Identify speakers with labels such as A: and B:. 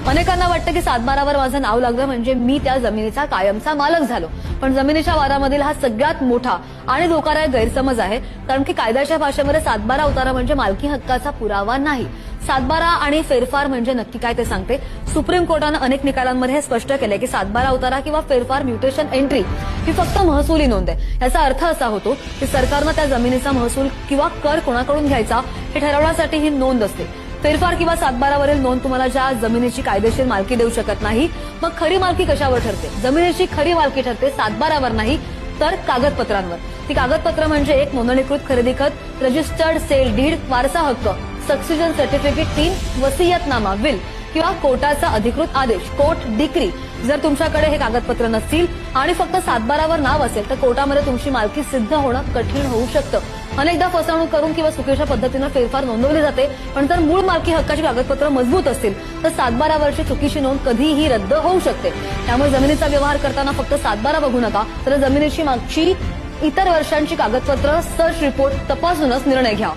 A: अनेकांना वाटतं की सातबारावर माझं नाव लागलं म्हणजे मी त्या जमिनीचा कायमचा मालक झालो, पण जमिनीच्या वादामधील हा सगळ्यात मोठा आणि धोकादायक गैरसमज आहे. कारण की कायद्याच्या भाषेमध्ये सातबारा उतारा म्हणजे मालकी हक्काचा पुरावा नाही. सातबारा आणि फेरफार म्हणजे नक्की काय ते सांगते. सुप्रीम कोर्टानं अनेक निकालांमध्ये हे स्पष्ट केलंय की सातबारा उतारा किंवा फेरफार म्युटेशन एंट्री ही फक्त महसुली नोंद आहे. याचा अर्थ असा होतो की सरकारनं त्या जमिनीचा महसूल किंवा कर कोणाकडून घ्यायचा हे ठरवण्यासाठी ही नोंद असते. फेरफार किंवा सातबारावरील नोंद तुम्हाला ज्या जमिनीची कायदेशीर मालकी देऊ शकत नाही. मग खरी मालकी कशावर ठरते? जमिनीची खरी मालकी ठरते सातबारावर नाही तर कागदपत्रांवर. ती कागदपत्र म्हणजे एक नोंदणीकृत खरेदी खत, रजिस्टर्ड सेल डीड, वारसा हक्क, सक्सिजन सर्टिफिकेट 3, वसियतनामा, विल किंवा कोर्टाचा अधिकृत आदेश, कोर्ट डिक्री. जर तुमच्याकडे हे कागदपत्र नसतील आणि फक्त सातबारावर नाव असेल तर कोर्टामध्ये तुमची मालकी सिद्ध होणं कठीण होऊ शकतं. अनेकदा फसवणूक करून किंवा चुकीच्या पद्धतीनं फेरफार नोंदवली जाते, पण जर मूळ मालकी हक्काची कागदपत्र मजबूत असतील तर सातबारावरची चुकीची नोंद कधीही रद्द होऊ शकते. त्यामुळे जमिनीचा व्यवहार करताना फक्त सातबारा बघू नका, तर जमिनीची मागची इतर वर्षांची कागदपत्र, सर्च रिपोर्ट तपासूनच निर्णय घ्या.